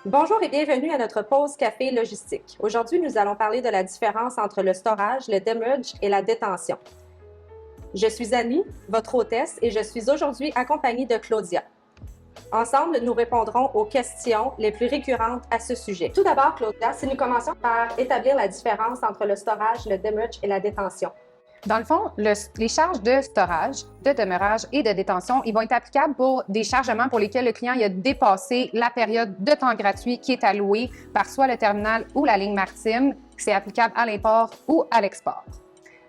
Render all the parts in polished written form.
Bonjour et bienvenue à notre pause café logistique. Aujourd'hui, nous allons parler de la différence entre le storage, le demurrage et la détention. Je suis Annie, votre hôtesse, et je suis aujourd'hui accompagnée de Claudia. Ensemble, nous répondrons aux questions les plus récurrentes à ce sujet. Tout d'abord, Claudia, si nous commençons par établir la différence entre le storage, le demurrage et la détention. Dans le fond, les charges de storage, de demeurage et de détention, ils vont être applicables pour des chargements pour lesquels le client a dépassé la période de temps gratuit qui est allouée par soit le terminal ou la ligne maritime. C'est applicable à l'import ou à l'export.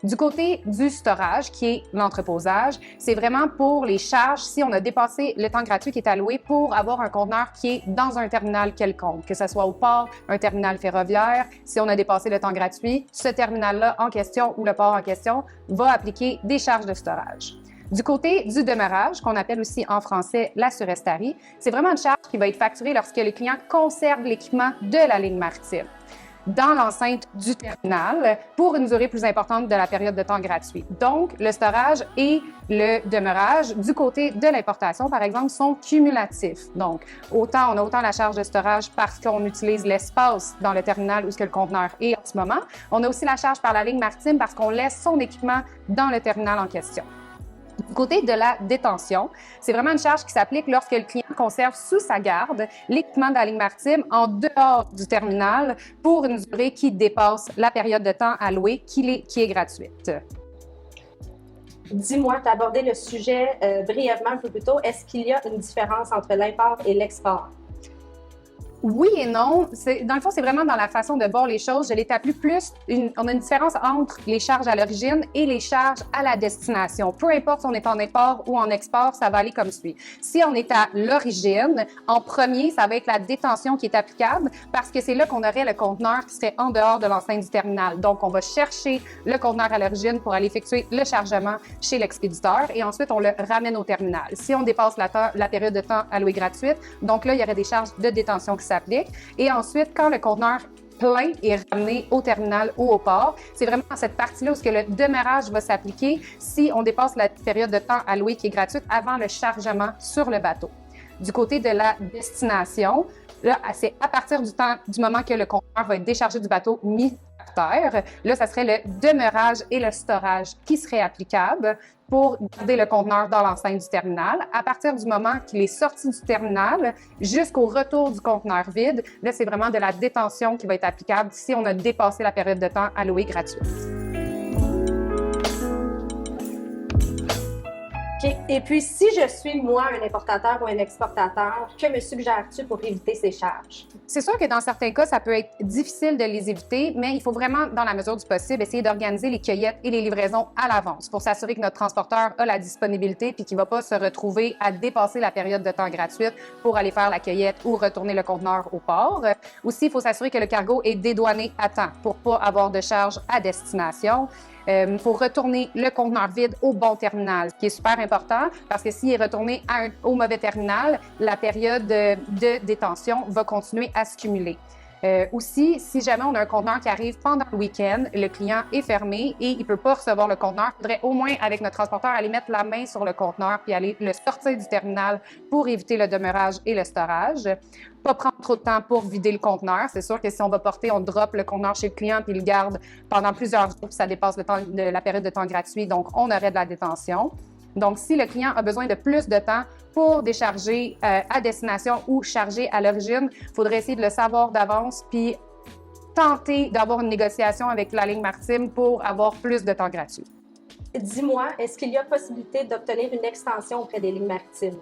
Du côté du storage, qui est l'entreposage, c'est vraiment pour les charges si on a dépassé le temps gratuit qui est alloué pour avoir un conteneur qui est dans un terminal quelconque, que ce soit au port, un terminal ferroviaire. Si on a dépassé le temps gratuit, ce terminal-là en question ou le port en question va appliquer des charges de storage. Du côté du demeurage, qu'on appelle aussi en français la surestarie, c'est vraiment une charge qui va être facturée lorsque le client conserve l'équipement de la ligne maritime dans l'enceinte du terminal pour une durée plus importante de la période de temps gratuit. Donc, le storage et le demeurage, du côté de l'importation, par exemple, sont cumulatifs. Donc, on a autant la charge de storage parce qu'on utilise l'espace dans le terminal où ce que le conteneur est en ce moment. On a aussi la charge par la ligne maritime parce qu'on laisse son équipement dans le terminal en question. Du côté de la détention, c'est vraiment une charge qui s'applique lorsque le client conserve sous sa garde l'équipement de la ligne maritime en dehors du terminal pour une durée qui dépasse la période de temps allouée qui est gratuite. Dis-moi, tu as abordé le sujet brièvement un peu plus tôt. Est-ce qu'il y a une différence entre l'import et l'export? Oui et non. Dans le fond, c'est vraiment dans la façon de voir les choses. Je l'établis plus. On a une différence entre les charges à l'origine et les charges à la destination. Peu importe si on est en import ou en export, ça va aller comme suit. Si on est à l'origine, en premier, ça va être la détention qui est applicable parce que c'est là qu'on aurait le conteneur qui serait en dehors de l'enceinte du terminal. Donc, on va chercher le conteneur à l'origine pour aller effectuer le chargement chez l'expéditeur et ensuite, on le ramène au terminal. Si on dépasse la période de temps allouée gratuite, donc là, il y aurait des charges de détention qui s'appliquent. Et ensuite, quand le conteneur plein est ramené au terminal ou au port, c'est vraiment dans cette partie-là où le demeurage va s'appliquer si on dépasse la période de temps allouée qui est gratuite avant le chargement sur le bateau. Du côté de la destination, là, c'est à partir du moment que le conteneur va être déchargé du bateau, mis à terre. Là, ça serait le demeurage et le storage qui seraient applicables pour garder le conteneur dans l'enceinte du terminal. À partir du moment qu'il est sorti du terminal jusqu'au retour du conteneur vide, là, c'est vraiment de la détention qui va être applicable si on a dépassé la période de temps allouée gratuite. OK. Et puis, si je suis, moi, un importateur ou un exportateur, que me suggères-tu pour éviter ces charges? C'est sûr que dans certains cas, ça peut être difficile de les éviter, mais il faut vraiment, dans la mesure du possible, essayer d'organiser les cueillettes et les livraisons à l'avance pour s'assurer que notre transporteur a la disponibilité puis qu'il ne va pas se retrouver à dépasser la période de temps gratuite pour aller faire la cueillette ou retourner le conteneur au port. Aussi, il faut s'assurer que le cargo est dédouané à temps pour ne pas avoir de charges à destination. Il faut retourner le conteneur vide au bon terminal, ce qui est super important parce que s'il est retourné au mauvais terminal, la période de détention va continuer à se cumuler. Aussi, si jamais on a un conteneur qui arrive pendant le week-end, le client est fermé et il ne peut pas recevoir le conteneur, il faudrait au moins, avec notre transporteur, aller mettre la main sur le conteneur puis aller le sortir du terminal pour éviter le demeurage et le storage. Pas prendre trop de temps pour vider le conteneur. C'est sûr que si on va porter, on drop le conteneur chez le client puis il le garde pendant plusieurs jours puis ça dépasse la période de temps gratuit, donc on aurait de la détention. Donc, si le client a besoin de plus de temps pour décharger à destination ou charger à l'origine, il faudrait essayer de le savoir d'avance puis tenter d'avoir une négociation avec la ligne maritime pour avoir plus de temps gratuit. Dis-moi, est-ce qu'il y a possibilité d'obtenir une extension auprès des lignes maritimes?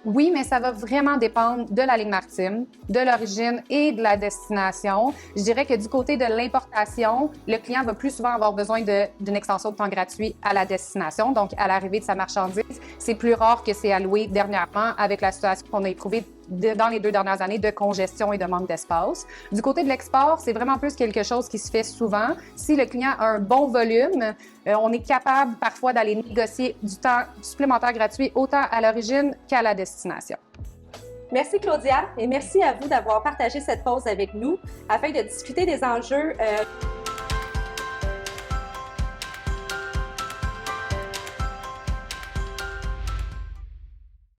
Oui, mais ça va vraiment dépendre de la ligne maritime, de l'origine et de la destination. Je dirais que du côté de l'importation, le client va plus souvent avoir besoin d'une extension de temps gratuit à la destination, donc à l'arrivée de sa marchandise. C'est plus rare que c'est alloué dernièrement avec la situation qu'on a éprouvée dans les 2 dernières années de congestion et de manque d'espace. Du côté de l'export, c'est vraiment plus quelque chose qui se fait souvent. Si le client a un bon volume, on est capable parfois d'aller négocier du temps supplémentaire gratuit autant à l'origine qu'à la destination. Merci Claudia et merci à vous d'avoir partagé cette pause avec nous afin de discuter des enjeux